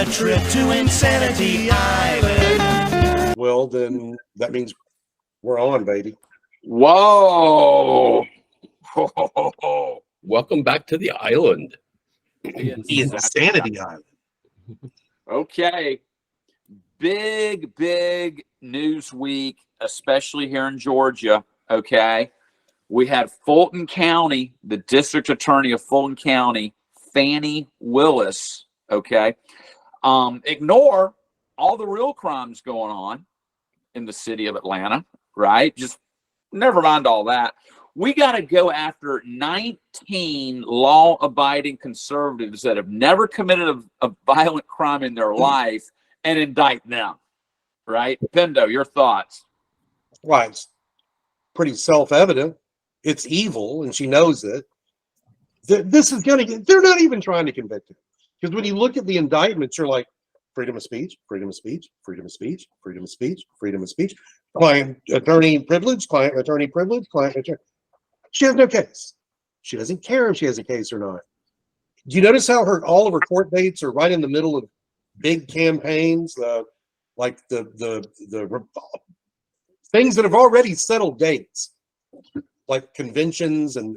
a trip to Insanity Island. Well, then that means we're on, baby. Whoa. Welcome back to the island. The Insanity Island. Okay. Big news week, especially here in Georgia. Okay. We had Fulton County, the district attorney of Fulton County, Fani Willis. Okay. Ignore all the real crimes going on in the city of Atlanta, right? Just never mind all that. We got to go after 19 law-abiding conservatives that have never committed a violent crime in their life and indict them, right? Pendo, your thoughts? Well, it's pretty self-evident. It's evil, and she knows it. This is going to get, they're not even trying to convict him. Because when you look at the indictments, you're like, freedom of speech, freedom of speech, freedom of speech, freedom of speech, freedom of speech, client attorney privilege, client attorney privilege, client attorney. She has no case. She doesn't care if she has a case or not. Do you notice how all of her court dates are right in the middle of big campaigns, like the things that have already settled dates, like conventions and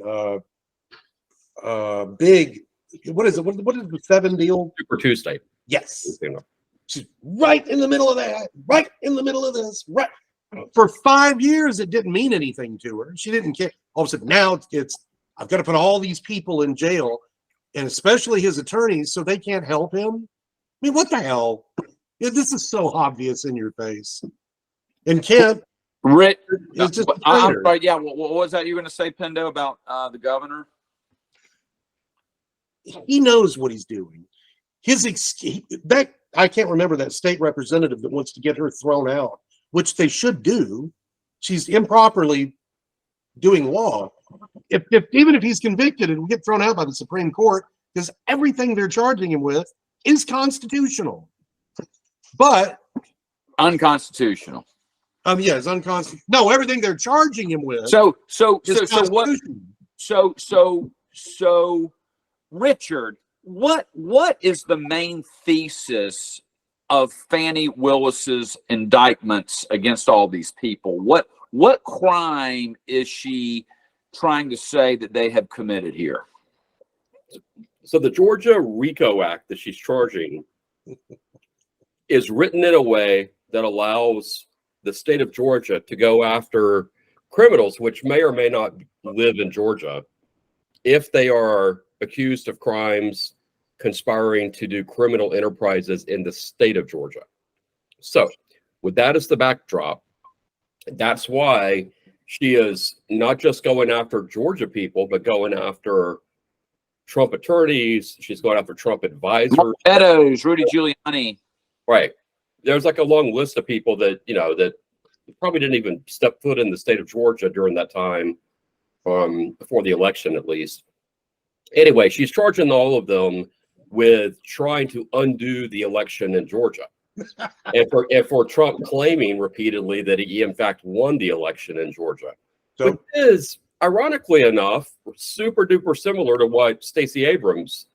big. What is it? What is the 7 deal? Super Tuesday. Yes. She's right in the middle of that, right in the middle of this, right. For 5 years, it didn't mean anything to her. She didn't care. All of a sudden, now it's I've got to put all these people in jail, and especially his attorneys, so they can't help him. I mean, what the hell? This is so obvious in your face. And Kent, Rick, it's just but yeah, what was that you were going to say, Pendo, about the governor? He knows what he's doing. That I can't remember that state representative that wants to get her thrown out, which they should do. She's improperly doing law. Even if he's convicted and will get thrown out by the Supreme Court, because everything they're charging him with is constitutional. But unconstitutional. Yes, unconstitutional. No, everything they're charging him with. So Richard, what is the main thesis of Fani Willis's indictments against all these people? What crime is she trying to say that they have committed here? So the Georgia RICO Act that she's charging is written in a way that allows the state of Georgia to go after criminals, which may or may not live in Georgia, if they are accused of crimes conspiring to do criminal enterprises in the state of Georgia. So with that as the backdrop, that's why she is not just going after Georgia people, but going after Trump attorneys. She's going after Trump advisors. Meadows, Rudy Giuliani. Right. There's like a long list of people that, that probably didn't even step foot in the state of Georgia during that time, before the election, at least. Anyway, she's charging all of them with trying to undo the election in Georgia. and for Trump claiming repeatedly that he in fact won the election in Georgia. So, which is, ironically enough, super duper similar to what Stacey Abrams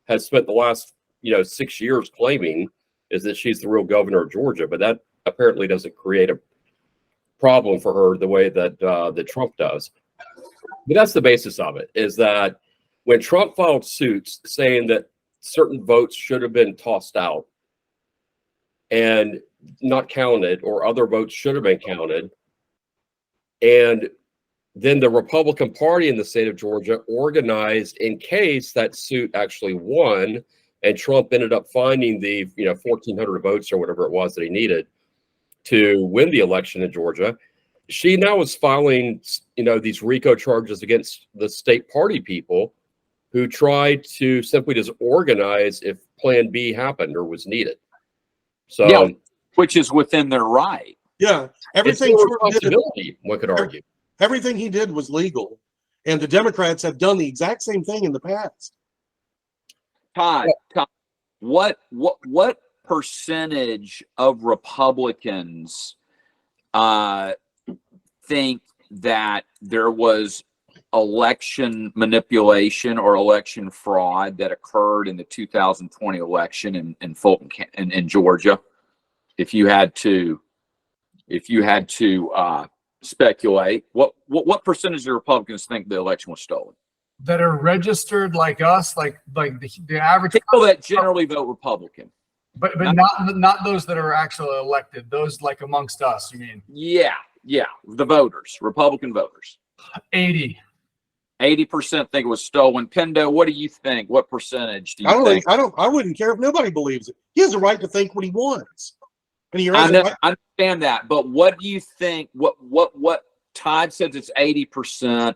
has spent the last 6 years claiming, is that she's the real governor of Georgia. But that apparently doesn't create a problem for her the way that Trump does. But that's the basis of it, is that when Trump filed suits saying that certain votes should have been tossed out and not counted, or other votes should have been counted, and then the Republican Party in the state of Georgia organized in case that suit actually won, and Trump ended up finding the 1,400 votes or whatever it was that he needed to win the election in Georgia. She now is filing these RICO charges against the state party people who tried to simply just organize if Plan B happened or was needed. So, yeah, which is within their right. Yeah, everything. Responsibility, one could argue. Everything he did was legal, and the Democrats have done the exact same thing in the past. Todd, what percentage of Republicans think that there was election manipulation or election fraud that occurred in the 2020 election in Fulton in Georgia? If you had to speculate, what percentage of Republicans think the election was stolen? That are registered like us, like the average People that generally vote Republican. but not those that are actually elected. Those like amongst us, you mean? Yeah, the voters, Republican voters. 80. 80% think it was stolen. Pendo, what do you think? What percentage do you think? I wouldn't care if nobody believes it. He has a right to think what he wants. And he I understand that, but what do you think? What Todd says it's 80%.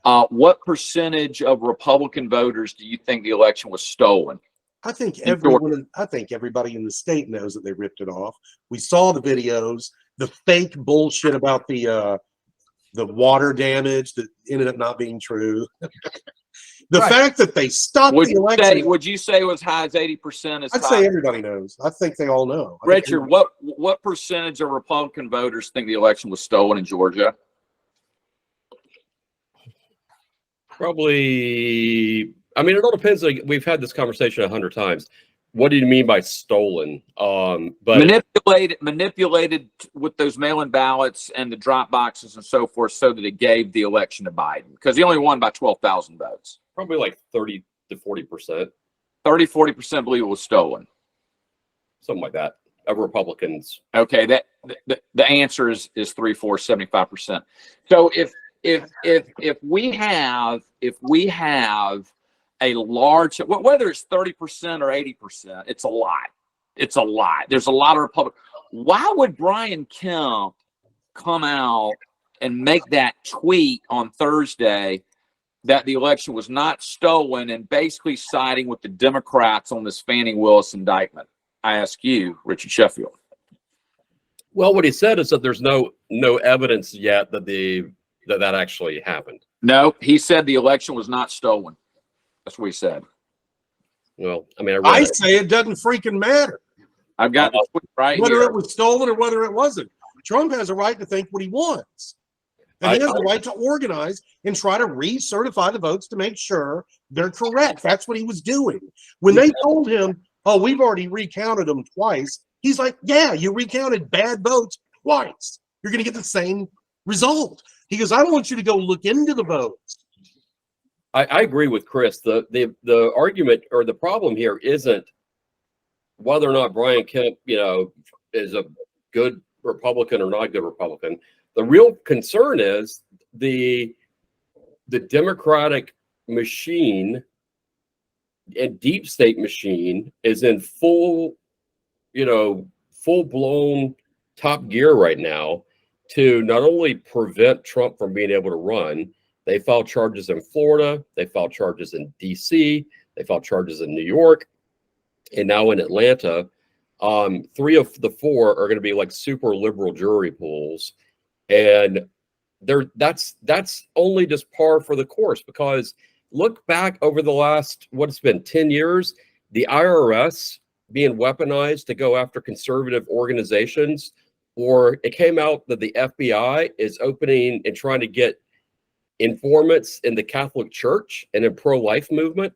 What percentage of Republican voters do you think the election was stolen? I think everybody in the state knows that they ripped it off. We saw the videos, the fake bullshit about the water damage that ended up not being true. The fact that they stopped the election. Would you say it was high as 80%? I'd say everybody knows. I think they all know. Richard, what percentage of Republican voters think the election was stolen in Georgia? Probably. I mean, it all depends. Like, we've had this conversation 100 times. What do you mean by stolen? But manipulated with those mail-in ballots and the drop boxes and so forth, so that it gave the election to Biden, because he only won by 12,000 votes. probably like 30 to 40%, 40% believe it was stolen. something like that, of Republicans. Okay, that the answer is 75%. So if we have a large, whether it's 30% or 80%, it's a lot. It's a lot. There's a lot of Republicans. Why would Brian Kemp come out and make that tweet on Thursday that the election was not stolen, and basically siding with the Democrats on this Fannie Willis indictment? I ask you, Richard Sheffield. Well, what he said is that there's no evidence yet that that actually happened. No, he said the election was not stolen. That's what he said. Well, I mean, I say it doesn't freaking matter I've got the tweet right whether here. it was stolen or whether it wasn't. Trump has a right to think what he wants. And he has the right to organize and try to recertify the votes to make sure they're correct. That's what he was doing. When they told him, oh, we've already recounted them twice, he's like, yeah, you recounted bad votes twice. You're going to get the same result. He goes, I don't want you to go look into the votes. I agree with Chris. The argument or the problem here isn't whether or not Brian Kemp, is a good Republican or not a good Republican. The real concern is the Democratic machine and deep state machine is in full blown top gear right now to not only prevent Trump from being able to run. They filed charges in Florida. They filed charges in D.C. They filed charges in New York, and now in Atlanta. 3 of the 4 are going to be like super liberal jury pools, and that's only just par for the course. Because look back over the last, what it's been, 10 years, the IRS being weaponized to go after conservative organizations, or it came out that the FBI is opening and trying to get informants in the Catholic Church and in pro-life movement.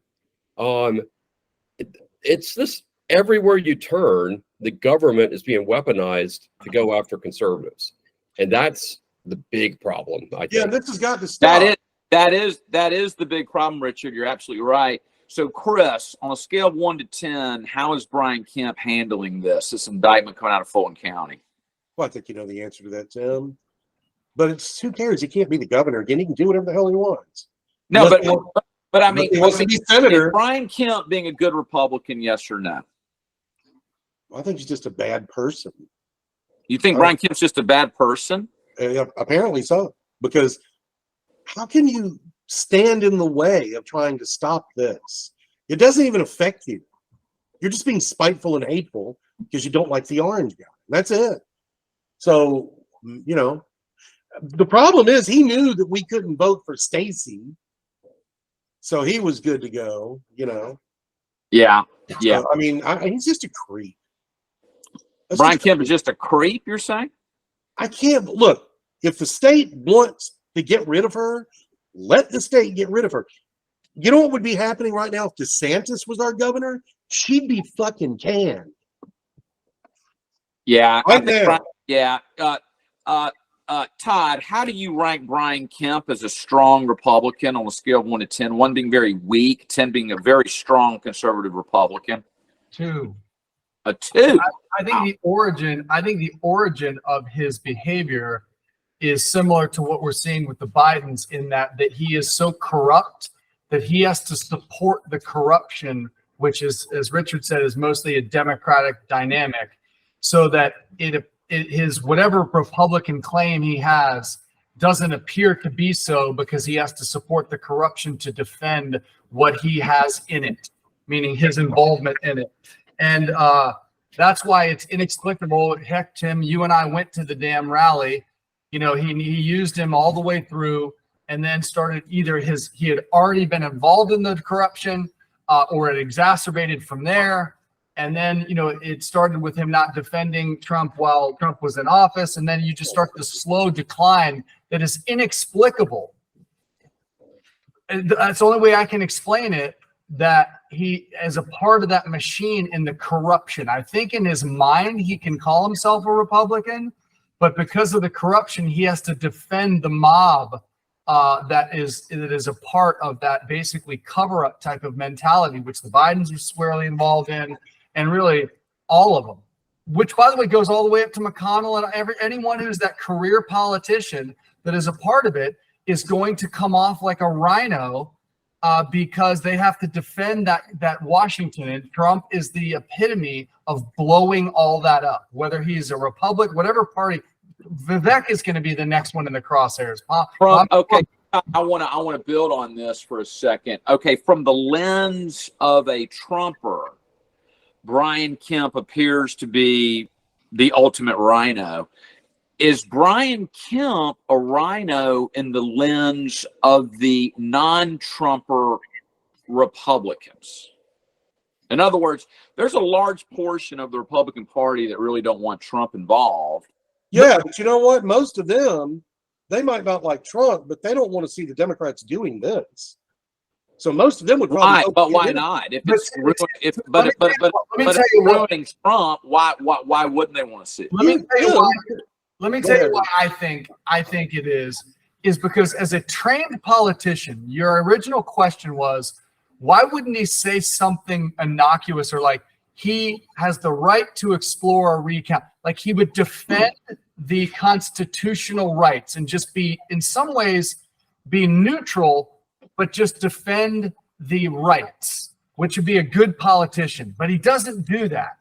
It's this everywhere you turn, the government is being weaponized to go after conservatives, and that's the big problem. I think. Yeah, this has got to stop. That is the big problem, Richard. You're absolutely right. So, Chris, on a scale of 1 to 10, how is Brian Kemp handling this indictment coming out of Fulton County? Well, I think you know the answer to that, Tim. But it's who cares? He can't be the governor again. He can do whatever the hell he wants. No, Unless but I mean, he wants to be senator. Is Brian Kemp being a good Republican, yes or no? I think he's just a bad person. You think Brian Kemp's just a bad person? Apparently so. Because how can you stand in the way of trying to stop this? It doesn't even affect you. You're just being spiteful and hateful because you don't like the orange guy. That's it. So, the problem is he knew that we couldn't vote for Stacey. So he was good to go, Yeah. So, I mean, he's just a creep. Brian Kemp is just a creep, you're saying? I can't look. If the state wants to get rid of her, Let the state get rid of her. You know what would be happening right now if DeSantis was our governor? She'd be fucking canned. Yeah. I Right think now. yeah. Todd, how do you rank Brian Kemp as a strong Republican on a scale of 1 to 10? 1 being very weak, 10 being a very strong conservative Republican. 2. A 2. I think the origin of his behavior is similar to what we're seeing with the Bidens, in that he is so corrupt that he has to support the corruption, which is, as Richard said, is mostly a Democratic dynamic, so that his whatever Republican claim he has doesn't appear to be so, because he has to support the corruption to defend what he has in it, meaning his involvement in it. And that's why it's inexplicable. Heck, Tim, you and I went to the damn rally. You know, he used him all the way through, and then started he had already been involved in the corruption, or it exacerbated from there. And then, you know, it started with him not defending Trump while Trump was in office. And then you just start the slow decline that is inexplicable. And that's the only way I can explain it, that he, as a part of that machine in the corruption, I think in his mind, he can call himself a Republican, but because of the corruption, he has to defend the mob that is a part of that basically cover-up type of mentality, which the Bidens are squarely involved in, and really all of them, which, by the way, goes all the way up to McConnell, and anyone who's that career politician that is a part of it is going to come off like a rhino, because they have to defend that Washington, and Trump is the epitome of blowing all that up. Whether he's a Republican, whatever party, Vivek is going to be the next one in the crosshairs. Okay, I want to build on this for a second. Okay, from the lens of a Trumper, Brian Kemp appears to be the ultimate rhino. Is Brian Kemp a rhino in the lens of the non-Trumper Republicans? In other words, there's a large portion of the Republican Party that really don't want Trump involved. Yeah, but you know what? Most of them, they might not like Trump, but they don't want to see the Democrats doing this. So most of them would probably. Why? But why not? If it's ruining Trump, why wouldn't they want to see it? Let me tell you why. Let me tell you why I think it is because as a trained politician, your original question was, why wouldn't he say something innocuous, or like he has the right to explore a recount? Like he would defend the constitutional rights and just be, in some ways, be neutral, but just defend the rights, which would be a good politician. But he doesn't do that.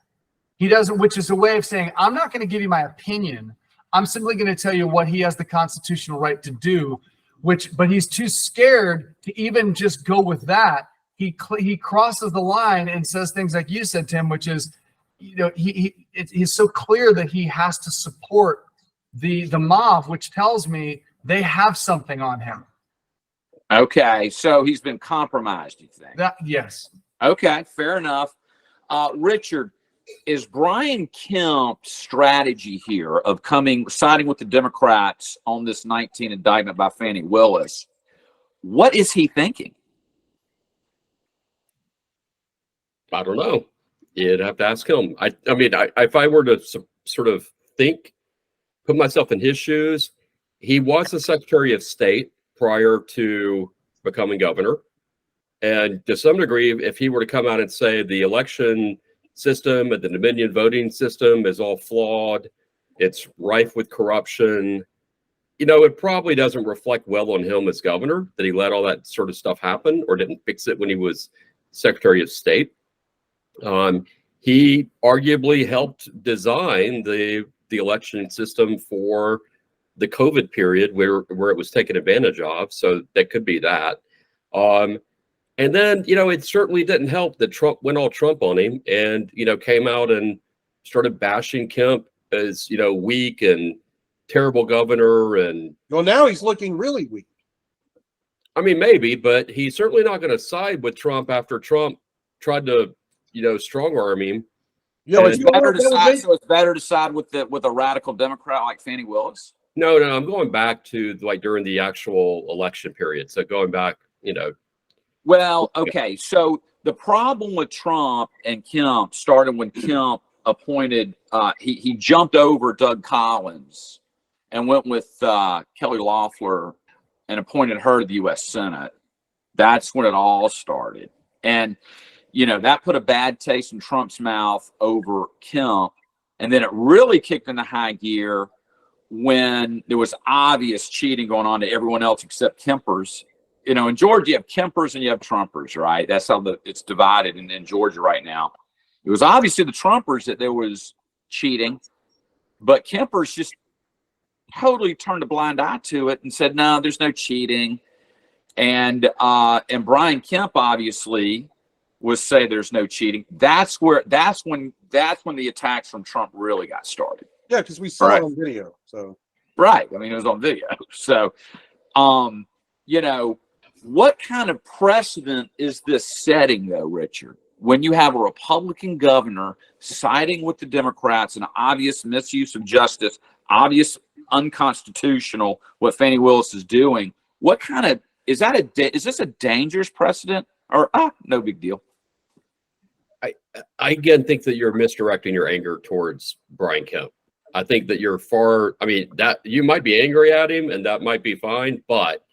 He doesn't, which is a way of saying, I'm not going to give you my opinion. I'm simply going to tell you what he has the constitutional right to do, but he's too scared to even just go with that. He crosses the line and says things like you said, Tim, which is, you know, he's so clear that he has to support the mob, which tells me they have something on him. Okay, so he's been compromised, you think? Yes. Okay, fair enough. Richard, is Brian Kemp's strategy here of siding with the Democrats on this 19 indictment by Fani Willis, what is he thinking? I don't know. You'd have to ask him. I mean, if I were to sort of put myself in his shoes, he was the Secretary of State prior to becoming governor. And to some degree, if he were to come out and say the election system and the Dominion voting system is all flawed, it's rife with corruption, you know, it probably doesn't reflect well on him as governor that he let all that sort of stuff happen or didn't fix it when he was Secretary of State. He arguably helped design the election system for the COVID period where it was taken advantage of. So that could be that. And then, you know, it certainly didn't help that Trump went all Trump on him and, you know, came out and started bashing Kemp as, you know, weak and terrible governor. And well, now he's looking really weak. I mean, maybe, but he's certainly not going to side with Trump after Trump tried to, you know, strong arm him. You know, It's better to side with a radical Democrat like Fani Willis. No, I'm going back to like during the actual election period. So going back, Well, okay. So the problem with Trump and Kemp started when Kemp appointed, he jumped over Doug Collins and went with Kelly Loeffler and appointed her to the U.S. Senate. That's when it all started. And, that put a bad taste in Trump's mouth over Kemp. And then it really kicked into high gear when there was obvious cheating going on to everyone else except Kempers. In Georgia, you have Kempers and you have Trumpers, right? That's how it's divided in Georgia right now. It was obviously the Trumpers that there was cheating, but Kempers just totally turned a blind eye to it and said, no, there's no cheating. And Brian Kemp obviously was say there's no cheating. That's when the attacks from Trump really got started. Yeah, because we saw it on video. So right. I mean, it was on video. So what kind of precedent is this setting though, Richard? When you have a Republican governor siding with the Democrats, an obvious misuse of justice, obvious unconstitutional what Fani Willis is doing, what kind of is this a dangerous precedent or no big deal? I again think that you're misdirecting your anger towards Brian Kemp. I think that that you might be angry at him and that might be fine, but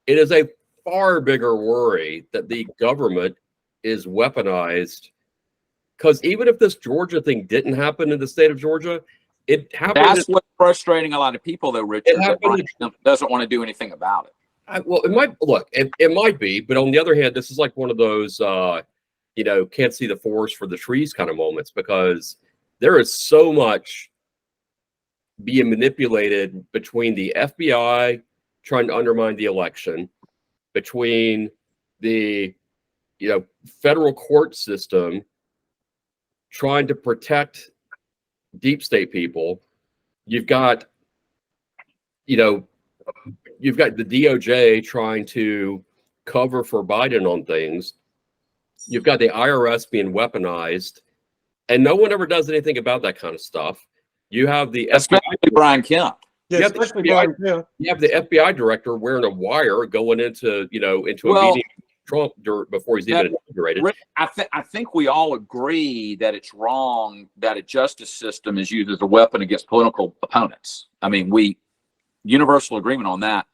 it is a far bigger worry that the government is weaponized, because even if this Georgia thing didn't happen in the state of Georgia, it happened. That's what's frustrating a lot of people, though, Richard. Doesn't want to do anything about it. It might be, but on the other hand, this is like one of those, can't see the forest for the trees kind of moments, because there is so much being manipulated between the FBI trying to undermine the election, between the federal court system trying to protect deep state people. You've got the DOJ trying to cover for Biden on things. You've got the IRS being weaponized, and no one ever does anything about that kind of stuff. You have the especially Brian Kemp. Yeah, you have the FBI director wearing a wire going into a meeting with Trump before he's even inaugurated. I think we all agree that it's wrong that a justice system is used as a weapon against political opponents. I mean, universal agreement on that.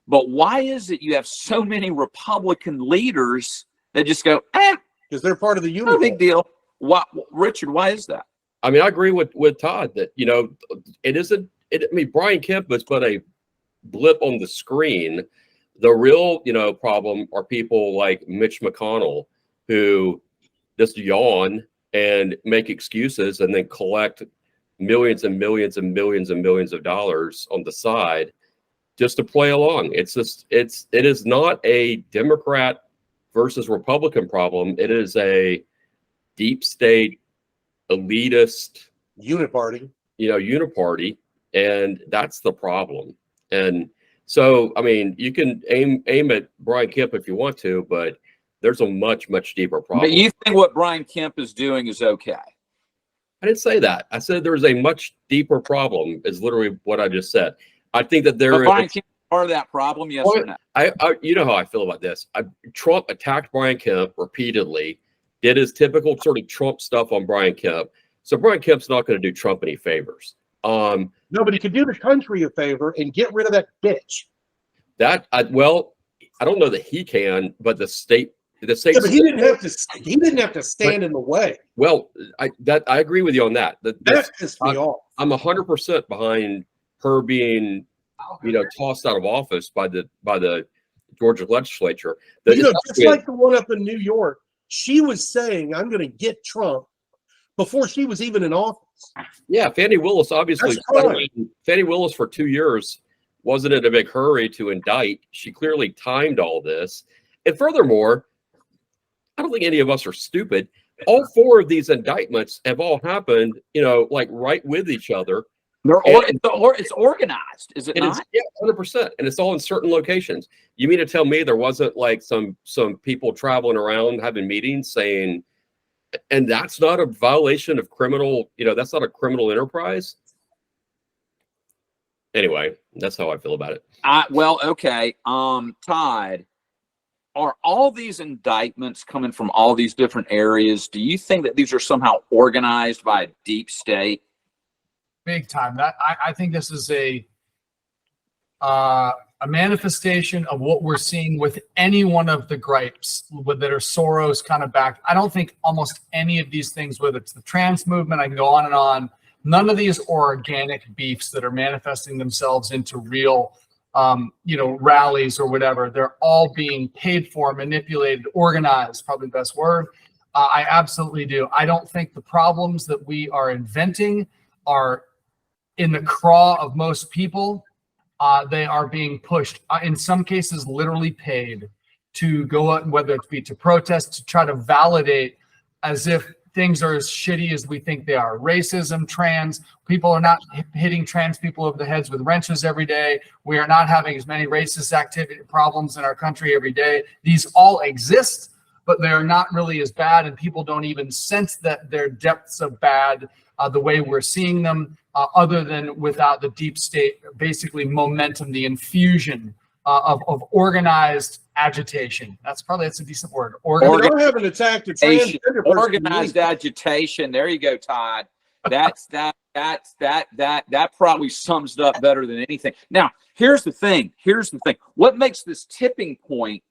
But why is it you have so many Republican leaders that just go, because they're part of the union. No big deal. Why, Richard? Why is that? I mean, I agree with Todd that it isn't. Brian Kemp is but a blip on the screen. The real, problem are people like Mitch McConnell, who just yawn and make excuses and then collect millions and millions and millions and millions of dollars on the side just to play along. It is not a Democrat versus Republican problem. It is a deep state elitist uniparty, uniparty, and that's the problem. And so, I mean, you can aim at Brian Kemp if you want to, but there's a much, much deeper problem. But you think what Brian Kemp is doing is okay? I didn't say that. I said there's a much deeper problem, is literally what I just said. I think that there is Brian Kemp part of that problem, yes or no? I you know how I feel about this. Trump attacked Brian Kemp repeatedly, did his typical sort of Trump stuff on Brian Kemp. So Brian Kemp's not going to do Trump any favors. No, but he could do the country a favor and get rid of that bitch. I don't know that he can, but the state. Yeah, but he didn't have to stand in the way. Well, I agree with you on that. That pissed me off. I'm 100% behind her being, tossed out of office by the Georgia legislature. Just like the one up in New York, she was saying, "I'm going to get Trump," before she was even in office. Yeah, Fani Willis obviously. Fani Willis for 2 years wasn't in a big hurry to indict. She clearly timed all this, and furthermore, I don't think any of us are stupid. All four of these indictments have all happened, like right with each other. It's organized, is it not? Yeah, 100%, and it's all in certain locations. You mean to tell me there wasn't like some people traveling around having meetings saying, and that's not a violation of criminal, that's not a criminal enterprise? anyway, that's how I feel about it. Well, okay. Todd, are all these indictments coming from all these different areas? Do you think that these are somehow organized by a deep state? Big time. That I think this is a manifestation of what we're seeing with any one of the gripes that are Soros kind of backed. I don't think almost any of these things, whether it's the trans movement, I can go on and on. None of these are organic beefs that are manifesting themselves into real, rallies or whatever. They're all being paid for, manipulated, organized, probably the best word. I absolutely do. I don't think the problems that we are inventing are in the craw of most people. They are being pushed, in some cases, literally paid to go out, whether it be to protest, to try to validate as if things are as shitty as we think they are. Racism, trans, people are not hitting trans people over the heads with wrenches every day. We are not having as many racist activity problems in our country every day. These all exist, but they're not really as bad, and people don't even sense that they're depths of bad the way we're seeing them, other than without the deep state, basically momentum, the infusion of organized agitation. That's a decent word. We don't have an attack to transgender person. Organized agitation. There you go, Todd. That probably sums it up better than anything. Now, here's the thing. What makes this tipping point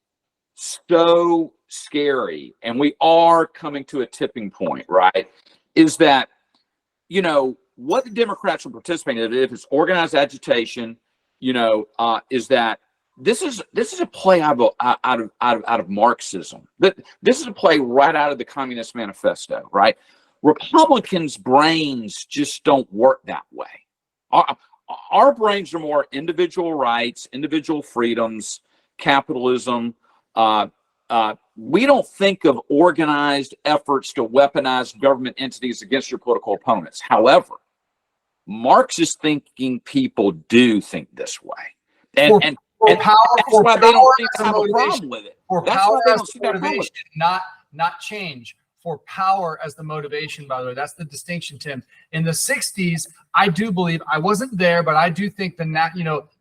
so scary, and we are coming to a tipping point, right, is that, what the Democrats are participating in, if it's organized agitation, is that this is a play out of Marxism. This is a play right out of the Communist Manifesto, right? Republicans' brains just don't work that way. Our brains are more individual rights, individual freedoms, capitalism. We don't think of organized efforts to weaponize government entities against your political opponents. However, Marxist thinking people do think this way. And that's why they don't seem to have a problem with it. For power as the motivation, not change. For power as the motivation, by the way. That's the distinction, Tim. In the 60s, I do believe, I wasn't there, but I do think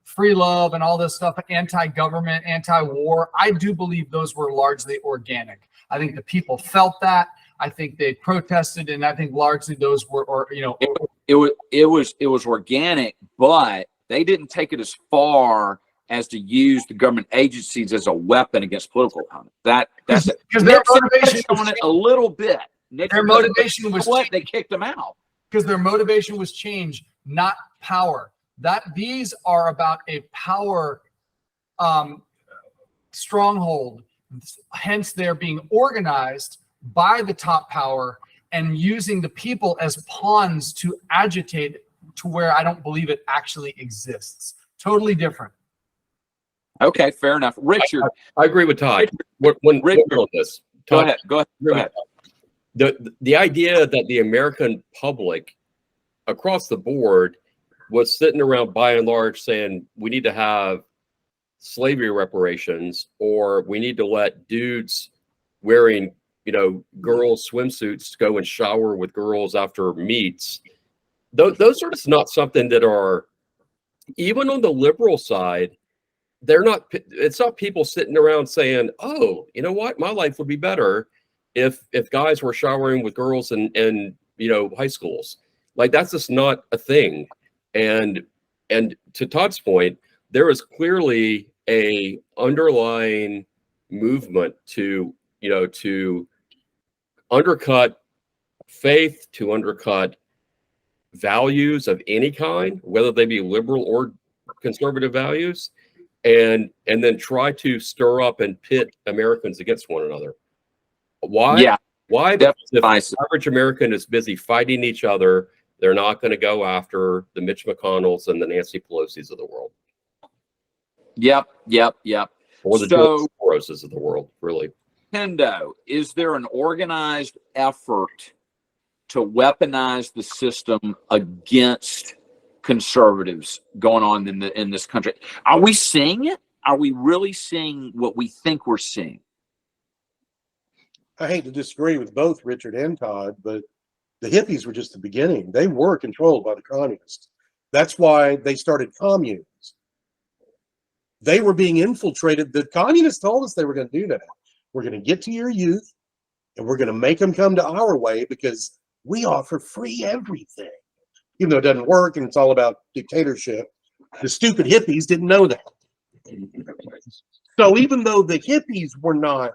free love and all this stuff, anti-government, anti-war, I do believe those were largely organic. I think the people felt that. I think they protested, and I think largely those were, It was organic, but they didn't take it as far as to use the government agencies as a weapon against political opponents. That's because their motivation on it a little bit. Their motivation was what they kicked them out because their motivation was change, not power. These are about a power stronghold. Hence, they're being organized by the top power and using the people as pawns to agitate to where I don't believe it actually exists. Totally different. Okay, fair enough. Richard. I agree with Todd. Richard, on this. Todd, Go ahead. The idea that the American public across the board was sitting around by and large saying we need to have slavery reparations, or we need to let dudes wearing, girls' swimsuits go and shower with girls after meets. Those are just not something that are, even on the liberal side, it's not people sitting around saying, oh, you know what, my life would be better if guys were showering with girls in high schools. Like, that's just not a thing. And to Todd's point, there is clearly a underlying movement to undercut faith, to undercut values of any kind, whether they be liberal or conservative values, and then try to stir up and pit Americans against one another. Why? Yeah. Why? Because if the average American is busy fighting each other, they're not going to go after the Mitch McConnells and the Nancy Pelosi's of the world. Yep. Or the George Soroses of the world, really. Hendo, is there an organized effort to weaponize the system against conservatives going on in this country? Are we seeing it? Are we really seeing what we think we're seeing? I hate to disagree with both Richard and Todd, but the hippies were just the beginning. They were controlled by the communists. That's why they started communes. They were being infiltrated. The communists told us they were going to do that. We're going to get to your youth and we're going to make them come to our way because we offer free everything. Even though it doesn't work and it's all about dictatorship, the stupid hippies didn't know that. So even though the hippies were not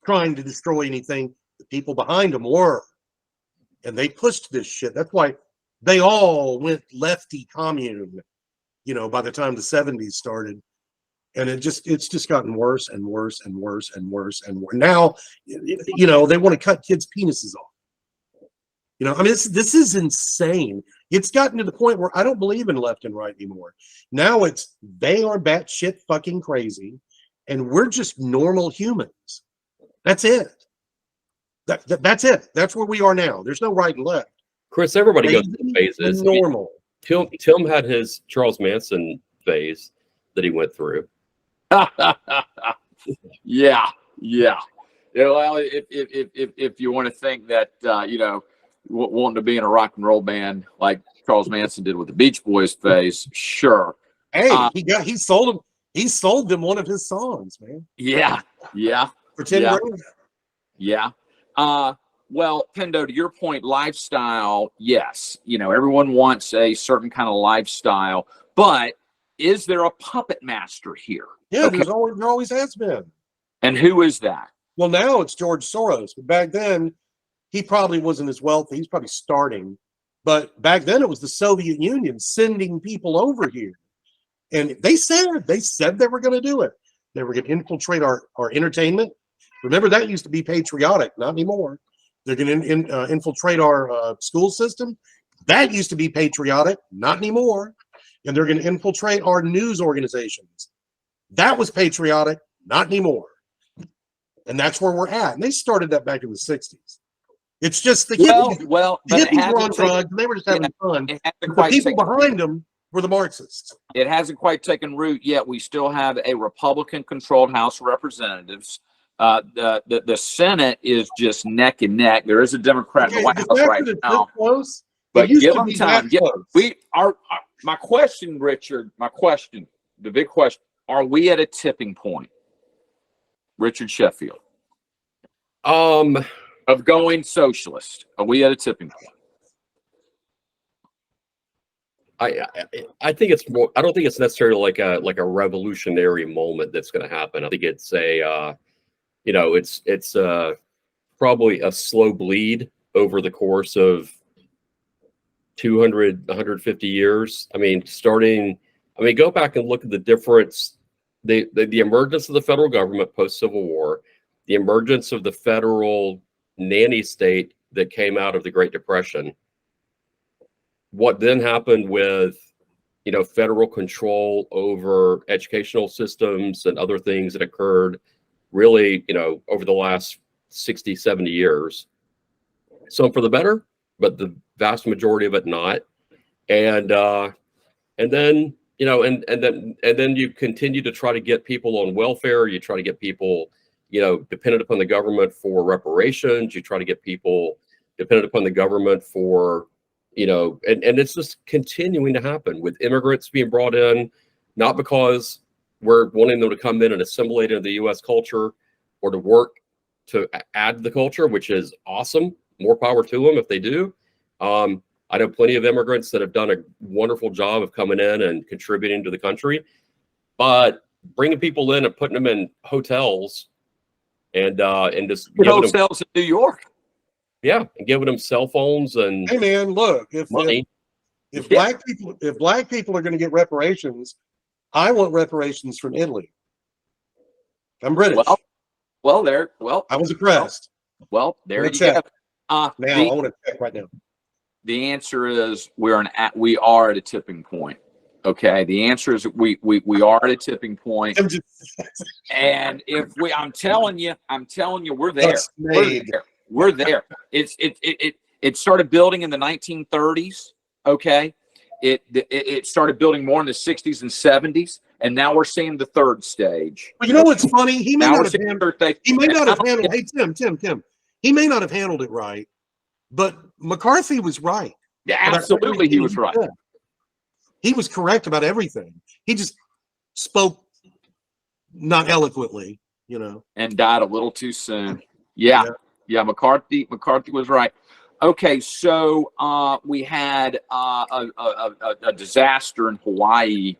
trying to destroy anything, the people behind them were. And they pushed this shit. That's why they all went lefty commune, you know, by the time the 70s started. And it's just gotten worse and worse and worse and worse and worse. Now, you know, they want to cut kids' penises off. You know, I mean, this is insane. It's gotten to the point where I don't believe in left and right anymore. Now it's they are batshit fucking crazy, and we're just normal humans. That's it. That's it. That's where we are now. There's no right and left. Chris, everybody goes Crazy through phases. and normal. Tim had his Charles Manson phase that he went through. Yeah. Well, if you want to think that you know, wanting to be in a rock and roll band like Charles Manson did with the Beach Boys phase, sure. Hey, he sold them one of his songs, man. Yeah. For 10 Yeah. grand. Yeah. Well, Pendo, to your point, lifestyle, yes. You know, everyone wants a certain kind of lifestyle, but is there a puppet master here? Yeah, Okay. there always has been. And who is that? Well, now it's George Soros, but back then he probably wasn't as wealthy. He's probably starting, but back then it was the Soviet Union sending people over here, and they said they were going to do it. They were going to infiltrate our entertainment. Remember, that used to be patriotic, not anymore. They're going to infiltrate our school system. That used to be patriotic, not anymore. And they're going to infiltrate our news organizations. That was patriotic, not anymore. And that's where we're at. And they started that back in the 60s. It's just the hippies Well, but it were on hasn't drugs, and they were just having fun. it hasn't The quite people taken, behind them were the Marxists. it hasn't quite taken root yet. We still have a Republican-controlled House of Representatives. The Senate is just neck and neck. There is a Democrat in the White House right now, Close, but used give to them be time. that close. We are. My question, Richard. The big question: are we at a tipping point, Richard Sheffield, of going socialist? Are we at a tipping point? I think it's more. I don't think it's necessarily like a revolutionary moment that's going to happen. I think it's a you know, it's probably a slow bleed over the course of 200, 150 years. I mean, go back and look at the difference, the emergence of the federal government post-Civil War, the emergence of the federal nanny state that came out of the Great Depression. What then happened with, you know, federal control over educational systems and other things that occurred really, you know, over the last 60, 70 years. Some for the better, but the vast majority of it not. And then, you know, and then you continue to try to get people on welfare. You try to get people, you know, dependent upon the government for reparations. You try to get people dependent upon the government for, you know, and it's just continuing to happen with immigrants being brought in, not because we're wanting them to come in and assimilate into the U.S. culture or to work to add to the culture, which is awesome. More power to them if they do. I know plenty of immigrants that have done a wonderful job of coming in and contributing to the country, but bringing people in and putting them in hotels and just Hotels in New York. Yeah, and giving them cell phones and Hey man, look, if money. black people are going to get reparations, I want reparations from Italy. I'm British. Well, I was oppressed. Well, there you check. go. Now I want to check right now. The answer is we are at a tipping point. Okay. The answer is we are at a tipping point. I'm just And I'm telling you, we're there. We're there. It started building in the 1930s. Okay. It started building more in the 60s and 70s, and now we're seeing the third stage. Well, you know what's funny? He may Now not we're have seeing handled. the third stage. He may not have handled. Hey, Tim. He may not have handled it right, but McCarthy was right. Yeah, absolutely, he was right. He was correct about everything. He just spoke not eloquently, you know. And died a little too soon. Yeah. Yeah. McCarthy was right. Okay, so we had a disaster in Hawaii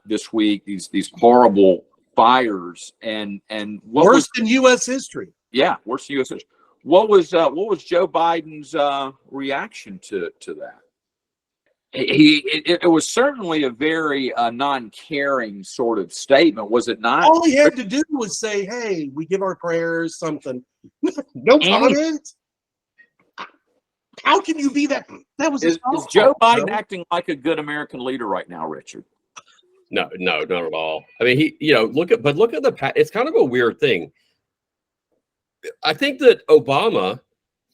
this week. These horrible fires and what Worse was than U.S. history. worse than U.S. What was Joe Biden's reaction to that? It was certainly a very non-caring sort of statement, was it not? All he had to do was say, "Hey, we give our prayers," something. No comment. How can you be that? That was Is Joe Biden acting like a good American leader right now, Richard? No, not at all. I mean, look at the it's kind of a weird thing. I think that Obama,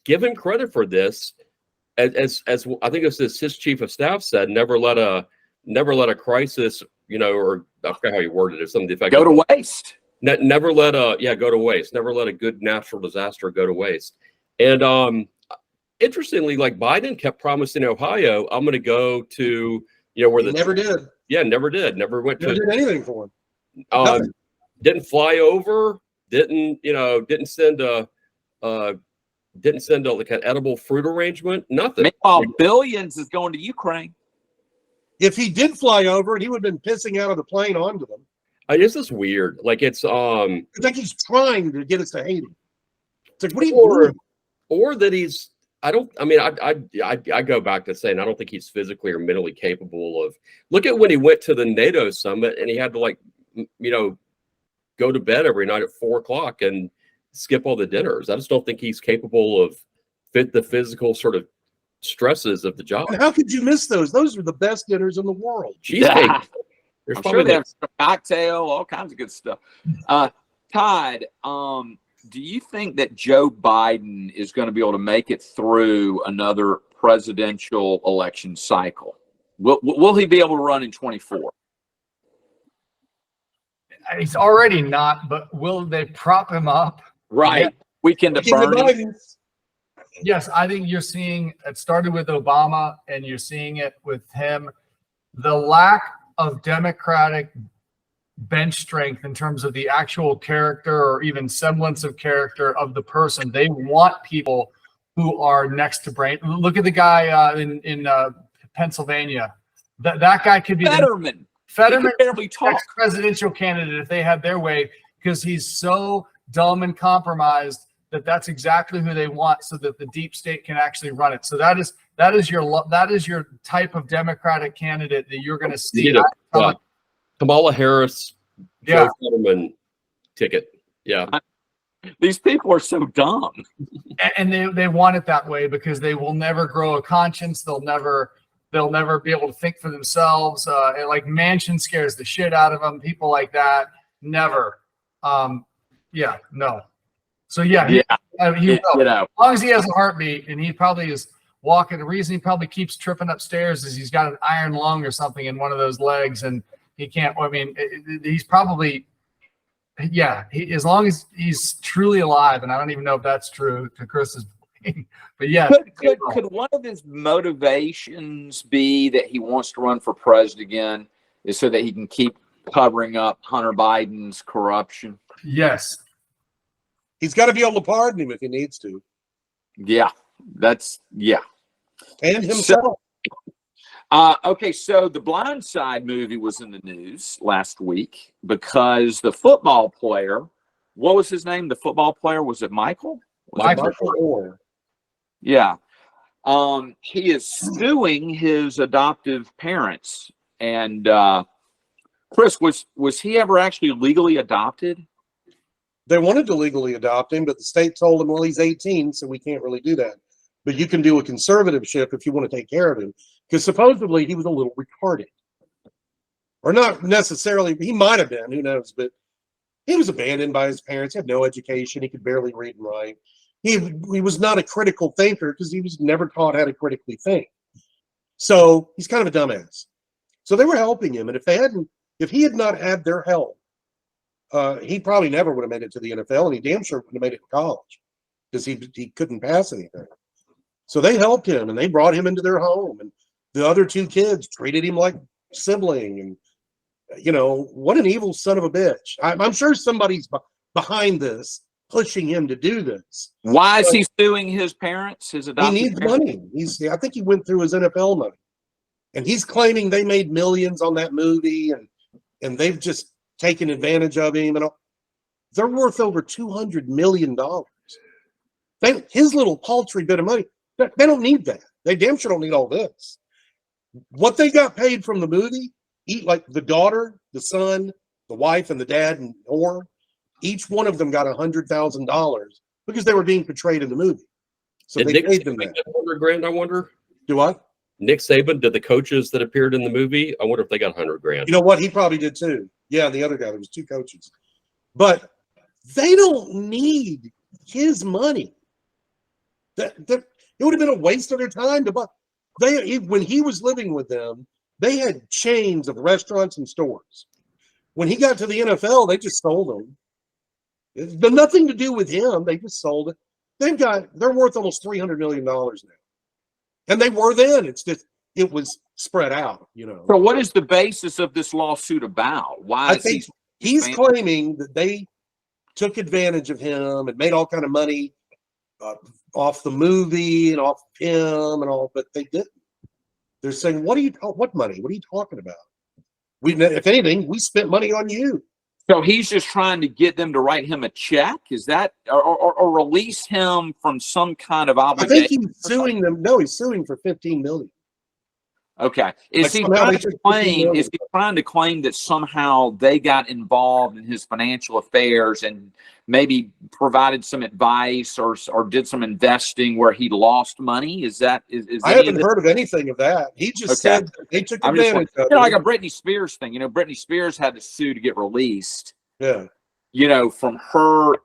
give him credit for this, as I think it was his chief of staff said, never let a crisis, or I forget how he worded it, something to the effect go to waste. Never let go to waste. Never let a good natural disaster go to waste. And interestingly, like Biden kept promising Ohio, I'm going to go to where He never did. Yeah, never did. Never went Never to did anything for him. um, didn't fly over. Didn't send a like an edible fruit arrangement. Nothing. Meanwhile, billions is going to Ukraine. If he did fly over, he would have been pissing out of the plane onto them. It's just weird. Like it's like he's trying to get us to hate him. It's like, what are you doing? Or that he's. I go back to saying I don't think he's physically or mentally capable of. Look at when he went to the NATO summit and he had to go to bed every night at 4:00 and skip all the dinners. I just don't think he's capable of the physical sort of stresses of the job. And how could you miss those? Those are the best dinners in the world. Cheesecake. I'm sure they have a cocktail, all kinds of good stuff. Todd, do you think that Joe Biden is going to be able to make it through another presidential election cycle? Will he be able to run in 24? He's already not, but will they prop him up? Right. Yeah. Weekend of Bernie. Yes, I think you're seeing it started with Obama and you're seeing it with him. The lack of Democratic bench strength in terms of the actual character or even semblance of character of the person. They want people who are next to brain. Look at the guy in Pennsylvania. That guy could be Fetterman. Fetterman, barely talk. next presidential candidate if they had their way, because he's so dumb and compromised that's exactly who they want, so that the deep state can actually run it. So that is your type of Democratic candidate that you're going to see. Kamala Harris, Yeah. Joe Fetterman ticket. Yeah. These people are so dumb. And they want it that way because they will never grow a conscience. They'll never be able to think for themselves. And like Manchin scares the shit out of them. People like that, never. No. So he will. As long as he has a heartbeat, and he probably is walking. The reason he probably keeps tripping upstairs is he's got an iron lung or something in one of those legs, and he can't. I mean, he's probably. Yeah, as long as he's truly alive, and I don't even know if that's true to Chris's point, but yeah. Could one of his motivations be that he wants to run for president again, is so that he can keep covering up Hunter Biden's corruption? Yes. He's got to be able to pardon him if he needs to. Yeah, And himself. Okay, so the Blind Side movie was in the news last week because the football player, what was his name? The football player, was it Michael? Michael Orr. Yeah. He is suing his adoptive parents. And Chris, was he ever actually legally adopted? They wanted to legally adopt him, but the state told him, well, he's 18, so we can't really do that. But you can do a conservatorship if you want to take care of him, because supposedly he was a little retarded. Or not necessarily, he might have been, who knows, but he was abandoned by his parents. He had no education. He could barely read and write. He was not a critical thinker because he was never taught how to critically think. So he's kind of a dumbass. So they were helping him, and if he had not had their help, he probably never would have made it to the NFL, and he damn sure wouldn't have made it to college because he couldn't pass anything. So they helped him, and they brought him into their home, and The other two kids treated him like sibling, and what an evil son of a bitch. I'm sure somebody's behind this, pushing him to do this. Why is he suing his parents? His He adopted needs parents? money. I think he went through his NFL money, and he's claiming they made millions on that movie, and they've just taken advantage of him. And all. They're worth over $200 million. His little paltry bit of money, they don't need that. They damn sure don't need all this. What they got paid from the movie, like the daughter, the son, the wife, and the dad, and each one of them got $100,000 because they were being portrayed in the movie. So Did they Nick paid them Saban that. get $100,000? I wonder. Do what? Nick Saban, did the coaches that appeared in the movie? I wonder if they got $100,000. You know what? He probably did too. Yeah, the other guy. There was two coaches, but they don't need his money. That it would have been a waste of their time to buy. When he was living with them, they had chains of restaurants and stores. When he got to the NFL, they just sold them. It's got nothing to do with him. They just sold it. They're worth almost $300 million now, and they were then. It's just it was spread out. So what is the basis of this lawsuit about? Why I is think he he's claiming that they took advantage of him and made all kind of money off the movie and off him and all, but they didn't. They're saying, what money? What are you talking about? If anything, we spent money on you. So he's just trying to get them to write him a check? Is that or release him from some kind of I obligation? think he's suing them. No, he's suing for $15 million. Okay. Is Like he somehow trying they to took $15 claim? million. Is he trying to claim that somehow they got involved in his financial affairs and maybe provided some advice or did some investing where he lost money? Is I any haven't of this? heard of anything of that. He just Okay. said that they took I'm just advantage of like it. a Britney Spears thing. Britney Spears had to sue to get released. Yeah. From her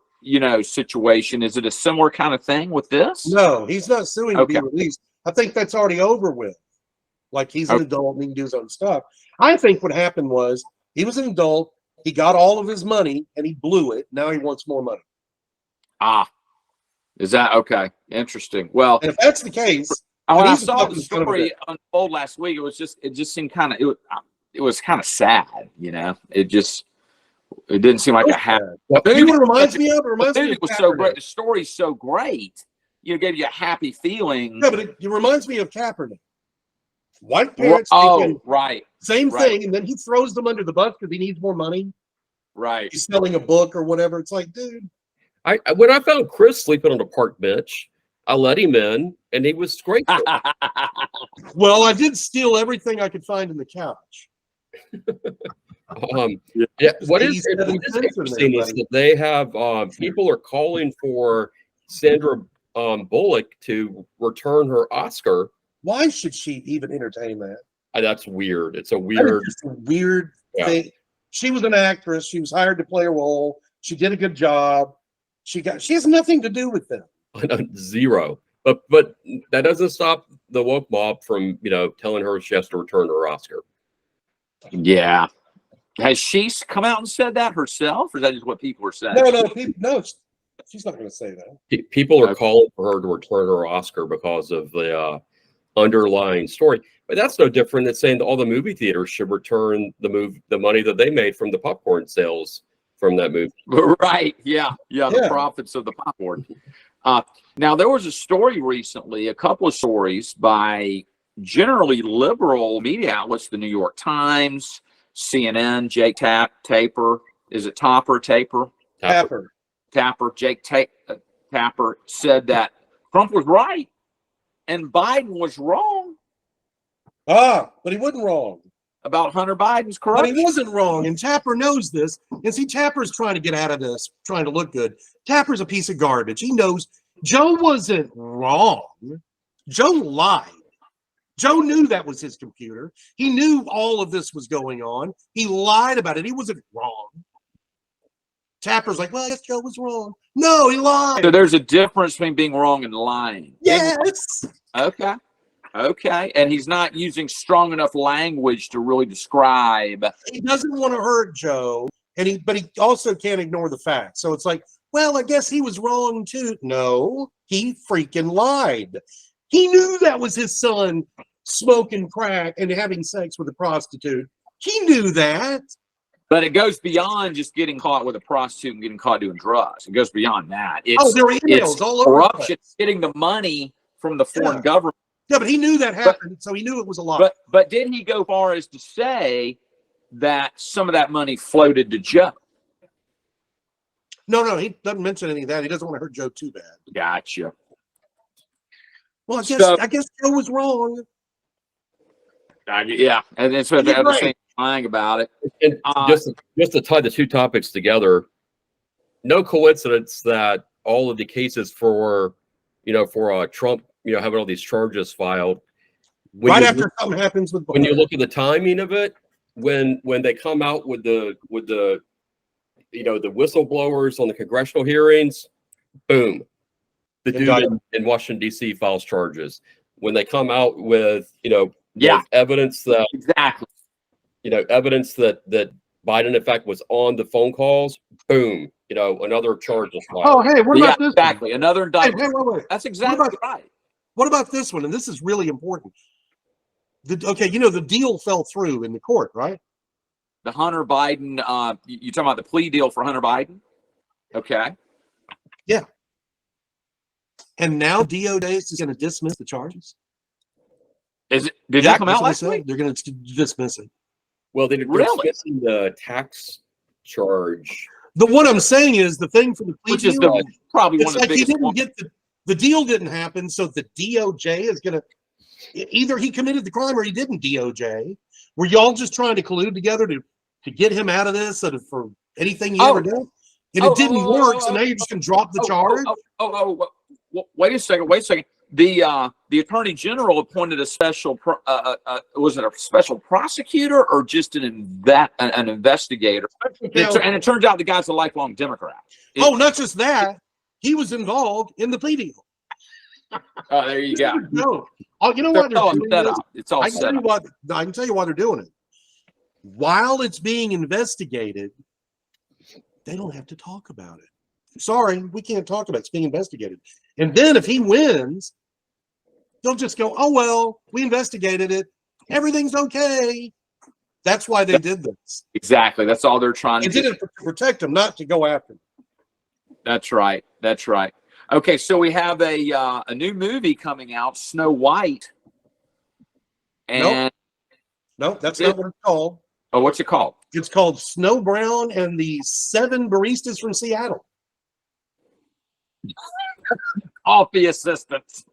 situation. Is it a similar kind of thing with this? No, he's not suing to be Okay. released. I think that's already over with. Like he's an Okay. adult and he can do his own stuff. I think what happened was he was an adult. He got all of his money and he blew it. Now he wants more money. Is that okay? Interesting. Well, And if that's the case, when I he's a saw the fucking son of a story bitch. unfold last week, it just seemed kind of it was kind of sad. It didn't seem like a happy. you know what it reminds me of? It reminds The me movie of was so Kaepernick. great. The story's so great. Gave you a happy feeling. Yeah, but it reminds me of Kaepernick. White parents Oh, thinking right, same right. thing, and then he throws them under the bus because he needs more money. right. He's selling a book or whatever. It's like, dude, When I found Chris sleeping on a park bench, I let him in, and he was grateful. well, I did steal everything I could find in the couch. Yeah, what is 87 cents in interesting there, is buddy. that they have people are calling for Sandra Bullock to return her Oscar. Why should she even entertain that? That's weird. It's a That is weird. just a weird Yeah. thing. She was an actress. She was hired to play a role. She did a good job. She has nothing to do with them. Zero. But that doesn't stop the woke mob from telling her she has to return her Oscar. Yeah. Has she come out and said that herself, or is that just what people are saying? No, she's not going to say that. People are Okay. calling for her to return her Oscar because of the underlying story. But that's no different than saying that all the movie theaters should return the money that they made from the popcorn sales from that movie. Right. Yeah. The Yeah. profits of the popcorn. Now, there was a story recently, a couple of stories by generally liberal media outlets, the New York Times, CNN, Jake Tapper. Is it Tapper? Tapper. Jake Tapper said that Trump was right and Biden was wrong But he wasn't wrong. about Hunter Biden's But corruption. he wasn't wrong. And Tapper knows this. And see, Tapper's trying to get out of this, trying to look good. Tapper's a piece of garbage. He knows Joe wasn't wrong. Joe lied. Joe knew that was his computer. He knew all of this was going on. He lied about it. He wasn't wrong. Tapper's like, well, I guess Joe was wrong. No, he lied. So there's a difference between being wrong and lying. Yes. Okay. And he's not using strong enough language to really describe. He doesn't want to hurt Joe, but he also can't ignore the facts. So it's like, well, I guess he was wrong too. No, he freaking lied. He knew that was his son smoking crack and having sex with a prostitute. He knew that. But it goes beyond just getting caught with a prostitute and getting caught doing drugs. It goes beyond that. It's, There were emails it's all over the corruption, place. getting the money from the foreign Yeah. government. Yeah, but he knew that happened, so he knew it was a lie. But did he go far as to say that some of that money floated to Joe? No, he doesn't mention any of that. He doesn't want to hurt Joe too bad. Gotcha. Well, So- I guess Joe was wrong. Yeah, and then so He did the other great. thing lying about it. And Uh, just to tie the two topics together, no coincidence that all of the cases for Trump, having all these charges filed, Right after something happens with when you Barr. look at the timing of it, when they come out with the the whistleblowers on the congressional hearings, boom, the dude Indictment. in Washington D.C. files charges. When they come out with Yeah. with evidence that Exactly. evidence that Biden in fact was on the phone calls, boom, another charge is filed. Oh, hey, what Yeah, about this? exactly. Another Hey, indictment. wait. That's exactly about- right. What about this one? And this is really important. The deal fell through in the court, right? The Hunter Biden, you talking about the plea deal for Hunter Biden? Okay. And now DOJ is going to dismiss the charges. Did Yeah, that come that's out what they last said. week? They're going to dismiss it. Well, they're Really? dismissing the tax charge. What I'm saying is the thing for the plea Which is deal, probably it's one of the like he biggest didn't ones. get the deal didn't happen, so the DOJ is going to either he committed the crime or he didn't. DOJ, were y'all just trying to collude together to get him out of this for anything he ever did? And it didn't work, so now you're just going to drop the charge. Wait a second. The attorney general appointed a special. Was it a special prosecutor or just an investigator? And it turns out the guy's a lifelong Democrat. Not just that, he was involved in the plea deal. Oh, there you go. No, you know what? It's all They're doing set this? up. It's all I can set tell you up. what. I can tell you why they're doing it. While it's being investigated, they don't have to talk about it. Sorry, we can't talk about it. It's being investigated. And then if he wins, they'll just go, "Oh well, we investigated it. Everything's okay." That's why they did this. Exactly. That's all they're trying They to do. did it to protect him, not to go after him. That's right. That's right. Okay, so we have a new movie coming out, Snow White. And No, that's not what it's called. oh, what's it called? It's called Snow Brown and the 7 Baristas from Seattle. Coffee Assistants.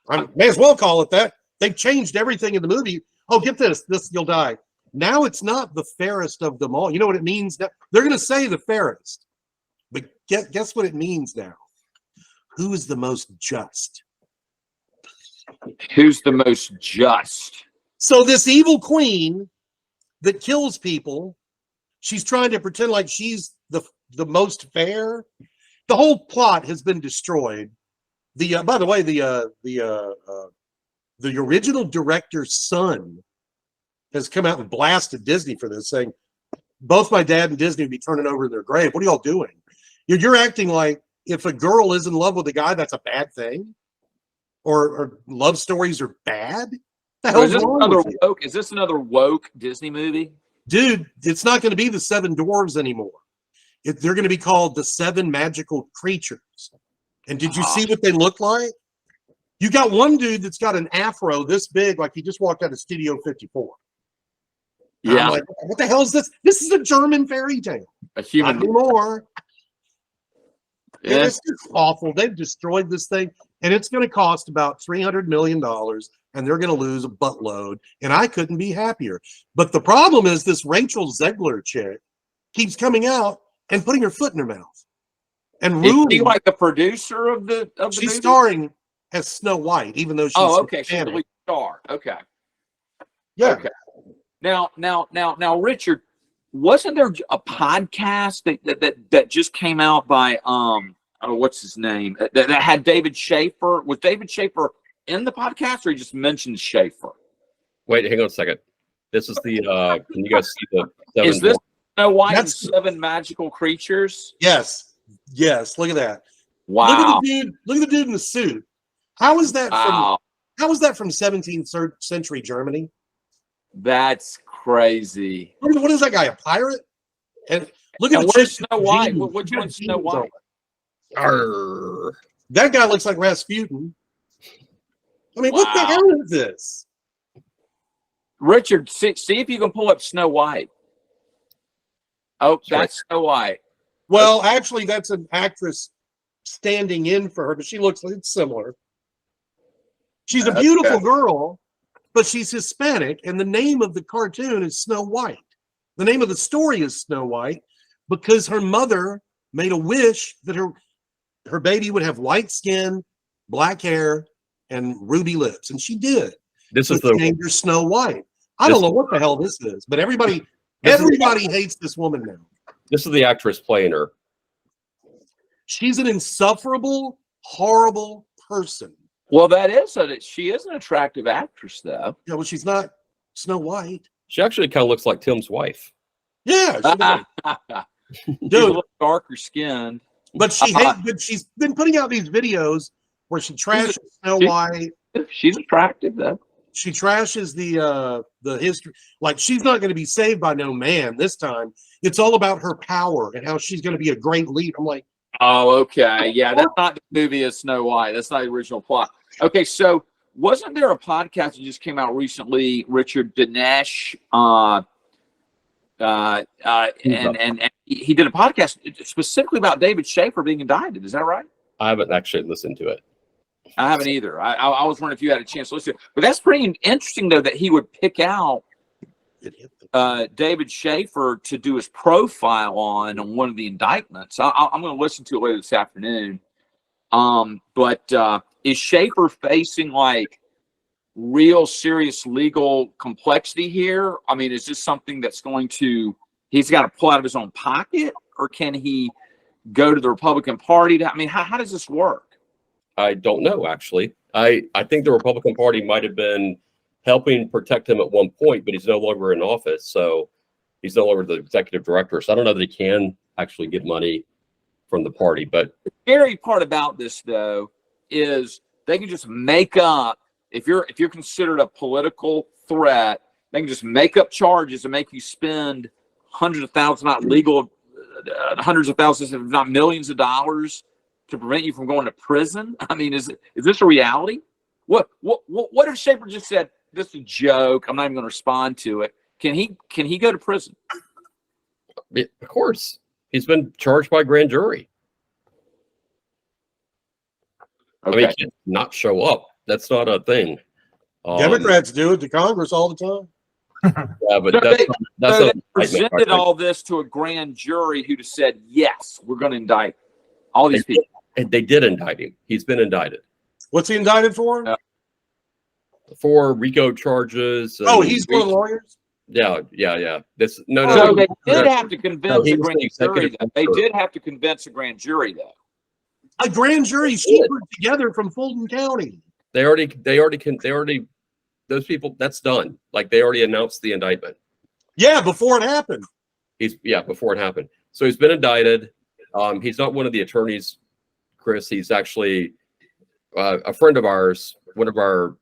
I may as well call it that. They've changed everything in the movie. Oh, get this. You'll die. Now it's not the fairest of them all. You know what it means? They're going to say the fairest. But guess what it means now? Who is the most just? Who's the most just? So this evil queen that kills people, she's trying to pretend like she's the most fair. The whole plot has been destroyed. By the way, the original director's son has come out and blasted Disney for this, saying both my dad and Disney would be turning over in their grave. What are y'all doing? You're acting like if a girl is in love with a guy, that's a bad thing, or love stories are bad. The So hell's wrong with you? is this another woke Disney movie? Dude, it's not going to be the 7 dwarves anymore. They're going to be called the 7 magical creatures. And did you see what they look like? You got one dude that's got an afro this big, like he just walked out of Studio 54. Yeah, I'm like, what the hell is this? This is a German fairy tale. a human. Not anymore. Yeah. It's just awful. They've destroyed this thing, and it's going to cost about $300 million, and they're going to lose a buttload. And I couldn't be happier. But the problem is this Rachel Zegler chick keeps coming out and putting her foot in her mouth and Is she ruining. like the producer of the She's movie? starring as Snow White, even though she's Oh, okay. She's the Hispanic. lead star. Okay. Yeah. Okay. Now, Richard, wasn't there a podcast that just came out by what's his name that had David Schaefer? Was David Schaefer in the podcast, or he just mentioned Schaefer? Wait, hang on a second. This is the can you guys see the 7 Is this Snow White and That's- 7 magical creatures? Yes. Look at that. Wow. Look at the dude in the suit. How is that from Wow. How was that from 17th century Germany? That's crazy. What is that guy, a pirate? And look at And the where's chick Snow with White? jeans. Which Look at one's the Snow jeans on. White? Arr. That guy looks like Rasputin. I mean, what the Wow. hell is this? Richard, see if you can pull up Snow White. Oh, Sure. that's Snow White. Well, actually, that's an actress standing in for her, but she looks it's similar. She's a Okay. beautiful girl, but she's Hispanic, and the name of the cartoon is Snow White. The name of the story is Snow White because her mother made a wish that her baby would have white skin, black hair, and ruby lips, and she did. This So is she the named her Snow White. I don't know what the hell this is, but everybody hates this woman now. this is the actress playing her. She's an insufferable, horrible person. Well, she is an attractive actress, though. Yeah, well, she's not Snow White. She actually kind of looks like Tim's wife. Yeah, she does. She's a Dude, little darker skinned. but she's been putting out these videos where she trashes Snow she- White. She's attractive, though. She trashes the history. Like she's not going to be saved by no man this time. It's all about her power and how she's going to be a great leader. I'm like, Oh, okay. Yeah, that's not the movie of Snow White. That's not the original plot. Okay, so wasn't there a podcast that just came out recently, Richard Dinesh? And he did a podcast specifically about David Schaefer being indicted. Is that right? I haven't actually listened to it. I haven't either. I was wondering if you had a chance to listen. But that's pretty interesting, though, that he would pick out it hit the David Schaefer to do his profile on one of the indictments. I'm going to listen to it later this afternoon. But is Schaefer facing like real serious legal complexity here? I mean, is this something that's he's got to pull out of his own pocket, or can he go to the Republican Party? How does this work? I don't know, actually. I think the Republican Party might have been helping protect him at one point, but he's no longer in office. So he's no longer the executive director. So I don't know that he can actually get money from the party. But The scary part about this, though, is they can just make up, if you're considered a political threat, they can just make up charges and make you spend hundreds of thousands, not legal, hundreds of thousands, if not millions of dollars to prevent you from going to prison. I mean, is this a reality? What if Schaefer just said, this is a joke, I'm not even going to respond to it? Can he go to prison? of course, he's been charged by grand jury. I mean, he can't not show up. That's not a thing. Democrats do it to Congress all the time. Yeah, but So that's they a presented all this to a grand jury who just said, yes, we're going to indict all these people. And they did indict him. He's been indicted What's he indicted for? for RICO charges. Oh, and- he's one of the lawyers. Yeah. This no. So they did no. have to convince No, he a was grand the jury. executive They director. did have to convince a grand jury, though. A grand jury she put together from Fulton County. They already those people, that's done. Like they already announced the indictment. Yeah, before it happened. Before it happened. So he's been indicted. He's not one of the attorneys, Chris. He's actually a friend of ours, one of our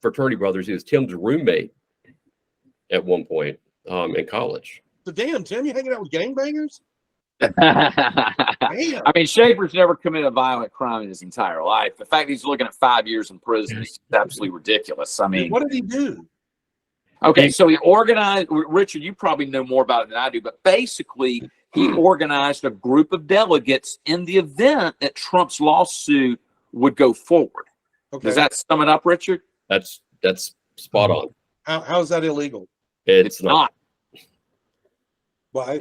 fraternity brothers. He was Tim's roommate at one point in college. So damn, Tim, you hanging out with gangbangers? I Damn. mean, Schaefer's never committed a violent crime in his entire life. The fact that he's looking at 5 years in prison is absolutely ridiculous. I mean, What did he do? okay, so he organized, Richard, you probably know more about it than I do, but basically he organized a group of delegates in the event that Trump's lawsuit would go forward. Okay. Does that sum it up, Richard? That's spot on. How's that illegal? It's not. Why?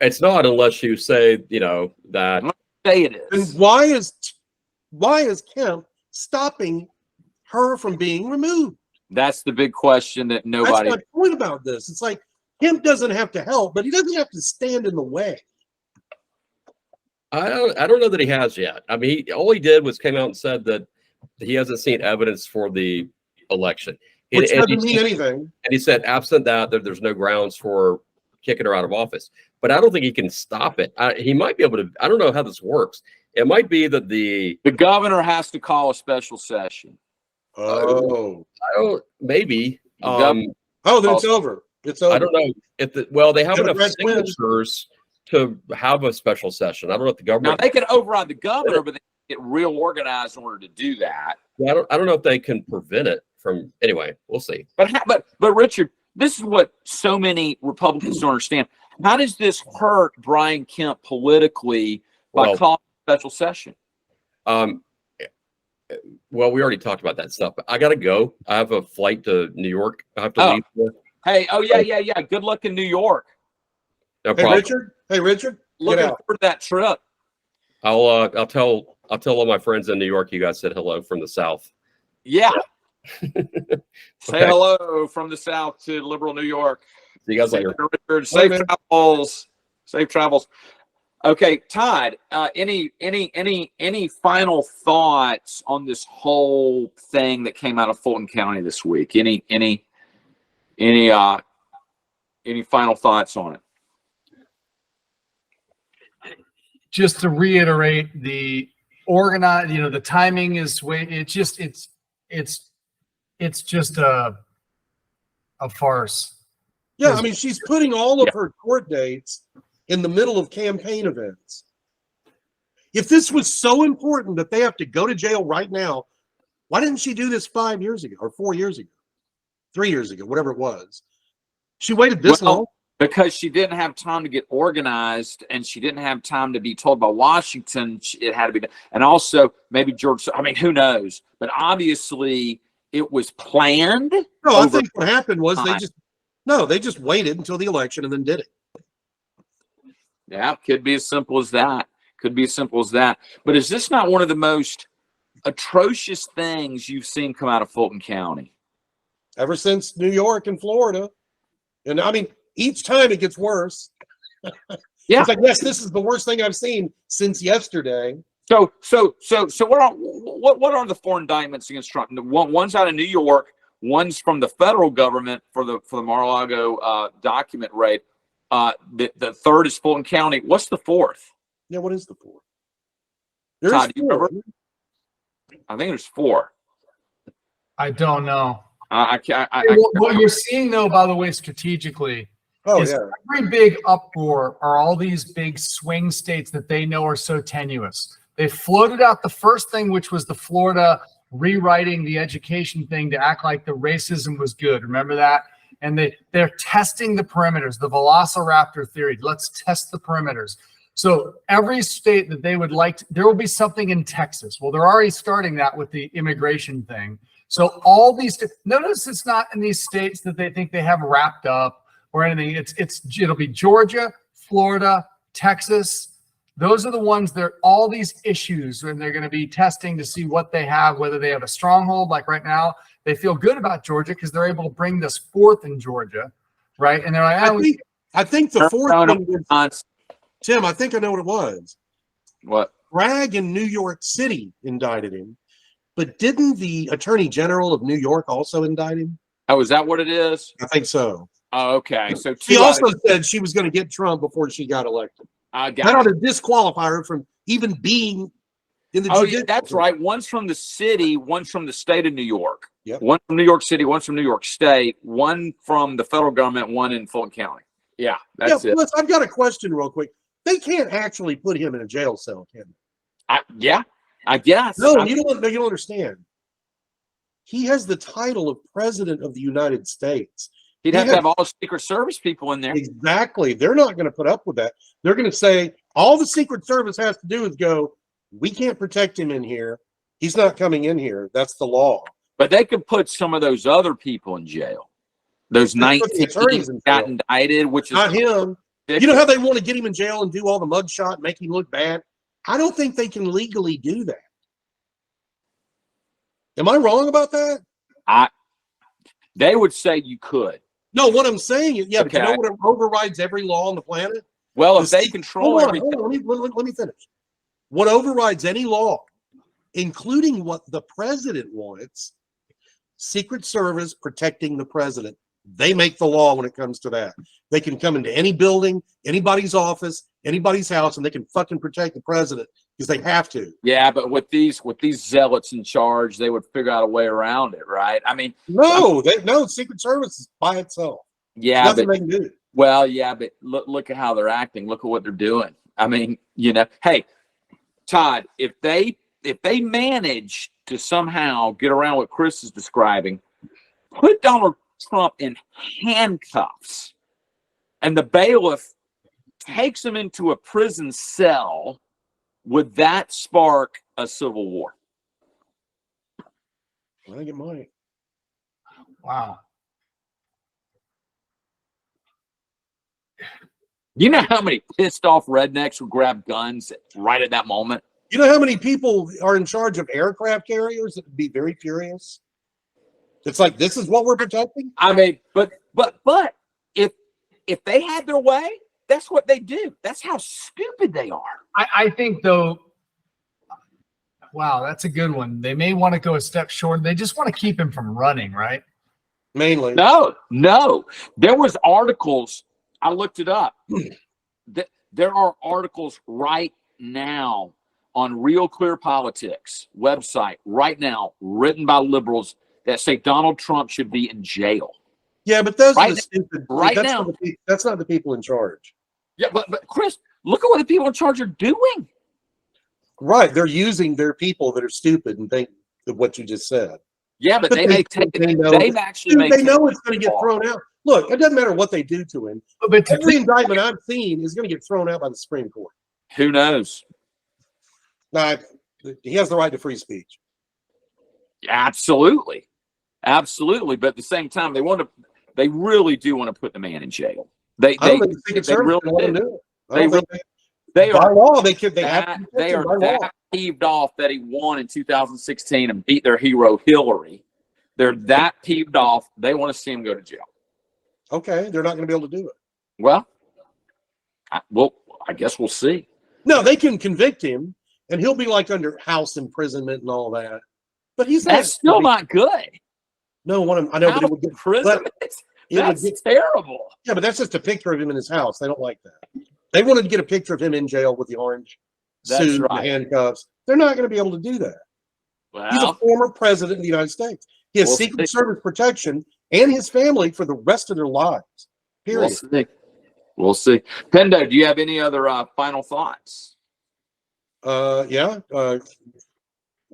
It's not unless you say, that Say it And is. why is Kemp stopping her from being removed? That's the big question that nobody. That's my point about this. It's like Kemp doesn't have to help, but he doesn't have to stand in the way. I don't know that he has yet. I mean, all he did was came out and said that he hasn't seen evidence for the election. Which And doesn't mean anything. And he said, absent that, there's no grounds for kicking her out of office. But I don't think he can stop it. He might be able to. I don't know how this works. It might be that The governor has to call a special session. Oh, maybe. The then it's over. It's over. I don't know if they have enough Democrats win. signatures to have a special session. I don't know if the Now government. they can override the governor, but they get real organized in order to do that. I don't know if they can prevent it from. Anyway, we'll see. But Richard, this is what so many Republicans don't understand. How does this hurt Brian Kemp politically by Well, calling a special session? Well, we already talked about that stuff, but I gotta go. I have a flight to New York. I have to Oh. leave. Hey, yeah. Good luck in New York. No Hey, problem. Richard. Hey, Richard. Looking out. forward to that trip. I'll tell all my friends in New York you guys said hello from the South. Yeah. Say Okay. hello from the South to liberal New York. See you guys later. Richard, safe man. travels. Safe travels. Okay, Todd. Any final thoughts on this whole thing that came out of Fulton County this week? Any final thoughts on it? Just to reiterate, the the timing is it's just a farce. Yeah, I mean, she's putting all of her court dates in the middle of campaign events. If this was so important that they have to go to jail right now, why didn't she do this 5 years ago or 4 years ago, 3 years ago, whatever it was? She waited this long. Because she didn't have time to get organized, and she didn't have time to be told by Washington it had to be done. And also, maybe George. I mean, who knows? But obviously, it was planned. No, I over think what happened was time. they just waited until the election and then did it. Yeah, could be as simple as that. Could be as simple as that. But is this not one of the most atrocious things you've seen come out of Fulton County? Ever since New York and Florida. And I mean, each time it gets worse. Yeah. It's like, yes, this is the worst thing I've seen since yesterday. So what are the four indictments against Trump? One's out of New York. One's from the federal government for the Mar-a-Lago document raid. The third is Fulton County. What's the fourth? Yeah, what is the fourth? There's Todd, do you four. remember? I think there's four. I don't know. What you're seeing, though, by the way, strategically, Oh, is yeah. every big uproar are all these big swing states that they know are so tenuous. They floated out the first thing, which was the Florida rewriting the education thing to act like the racism was good. Remember that? And they're testing the perimeters, the velociraptor theory. Let's test the perimeters. So every state that they would like to, there will be something in Texas. Well, they're already starting that with the immigration thing. So all these, notice it's not in these states that they think they have wrapped up or anything. It'll be Georgia, Florida, Texas. Those are the ones that all these issues, and they're going to be testing to see what they have, whether they have a stronghold. Like right now, they feel good about Georgia because they're able to bring this fourth in Georgia, right? And they're like, I think the fourth No, no, one was, no. Tim, I think I know what it was. What? Bragg in New York City indicted him, but didn't the Attorney General of New York also indict him? Oh, is that what it is? I think so. Oh, okay. So She two also said she was going to get Trump before she got elected. I That got ought it. to disqualify her from even being in the Oh, yeah, judicial. that's right. One's from the city, one's from the state of New York. Yep. One from New York City, one's from New York State, one from the federal government, one in Fulton County. Yeah, that's it. Plus, I've got a question real quick. They can't actually put him in a jail cell, can they? I guess. No, you don't understand. He has the title of President of the United States. He'd have to have all the Secret Service people in there. Exactly. They're not going to put up with that. They're going to say all the Secret Service has to do is go, we can't protect him in here. He's not coming in here. That's the law. But they could put some of those other people in jail. Those They put the 19 attorneys in got jail. indicted, which is Not him. You know how they want to get him in jail and do all the mugshot, make him look bad? I don't think they can legally do that. Am I wrong about that? They would say you could. No, what I'm saying is, yeah, but you Okay. know what overrides every law on the planet? Well, The if they state- control hold on, everything, hold on, let me finish. What overrides any law, including what the president wants, Secret Service protecting the president. They make the law when it comes to that. They can come into any building, anybody's office, anybody's house, and they can fucking protect the president because they have to. Yeah, but with these zealots in charge, they would figure out a way around it, right? I mean, No, Secret Service is by itself. yeah, Nothing but they can do. well, yeah, but look at how they're acting. Look at what they're doing. I mean, hey, Todd, if they manage to somehow get around what Chris is describing, put Donald Trump in handcuffs, and the bailiff takes him into a prison cell, would that spark a civil war? I think it might. Wow. You know how many pissed off rednecks would grab guns right at that moment? You know how many people are in charge of aircraft carriers that would be very furious? It's like, this is what we're protecting? I mean, but if they had their way, that's what they do. That's how stupid they are. I think though, wow, that's a good one. They may want to go a step short. They just want to keep him from running, right? Mainly. No. There was articles. I looked it up. There are articles right now on Real Clear Politics website right now, written by liberals that say Donald Trump should be in jail. Yeah, but those are Right the stupid. right that's now. That's not the people in charge. Yeah, but Chris, look at what the people in charge are doing. Right. They're using their people that are stupid and think of what you just said. Yeah, but they may take they know, they've actually dude, made they know it's going to get thrown out. Look, it doesn't matter what they do to him. But to Every indictment I've seen is going to get thrown out by the Supreme Court. Who knows? Now, he has the right to free speech. Absolutely. But at the same time, they really do want to put the man in jail. I don't think the Secret Service really can let him do. do it. I don't think They by are law they could. They have that, to they are by law. that peeved off that he won in 2016 and beat their hero Hillary. They're that peeved off. They want to see him go to jail. Okay, they're not going to be able to do it. Well, I guess we'll see. No, they can convict him, and he'll be like under house imprisonment and all that. But he's not. That's still not good. No, I know, but it would get. Imprisonment. it would That's get- terrible. Yeah, but that's just a picture of him in his house. They don't like that. They wanted to get a picture of him in jail with the orange That's suit right. and handcuffs. They're not going to be able to do that. He's a Well, former president of the United States. He has We'll Secret see. Service protection and his family for the rest of their lives. we'll Period. see. We'll see. Pendo, do you have any other final thoughts? Yeah.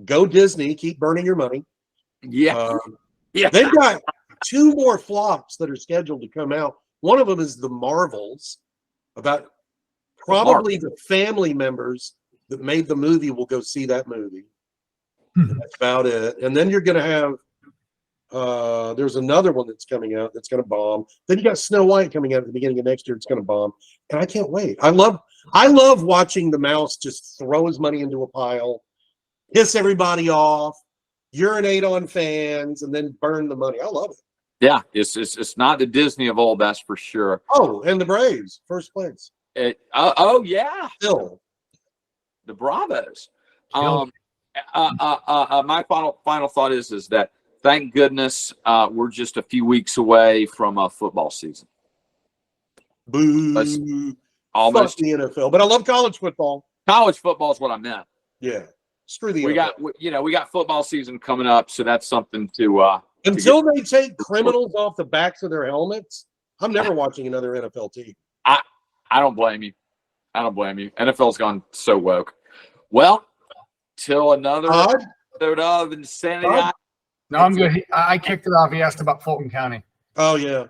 Go Disney. Keep burning your money. Yeah. Yeah. They've got 2 more flops that are scheduled to come out. One of them is the Marvels, about probably the family members that made the movie will go see that movie. That's about it. And then you're going to have, there's another one that's coming out that's going to bomb. Then you got Snow White coming out at the beginning of next year. It's going to bomb. And I can't wait. I love watching the mouse just throw his money into a pile, piss everybody off, urinate on fans, and then burn the money. I love it. Yeah. It's not the Disney of old, that's for sure. Oh, and the Braves, first place. Oh yeah. Still. The Bravos. My final thought is that thank goodness we're just a few weeks away from a football season. Boo. Almost. Fuck the NFL. But I love college football. College football is what I meant. Yeah. Screw the We NFL. got football season coming up, so that's something to Until they take criminals off the backs of their helmets, I'm never watching another NFL team. I don't blame you. NFL's gone so woke. Well, till another Todd? episode of Insanity. Todd? No, I'm good. I kicked it off. He asked about Fulton County. Oh, yeah.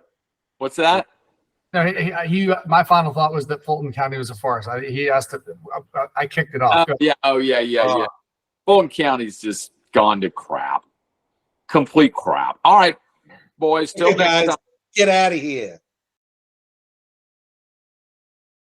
What's that? No, my final thought was that Fulton County was a farce. He asked it. I kicked it off. Yeah. Oh, yeah. Fulton County's just gone to crap. Complete crap. All right, boys. Till Hey, next guys, time. get out of here.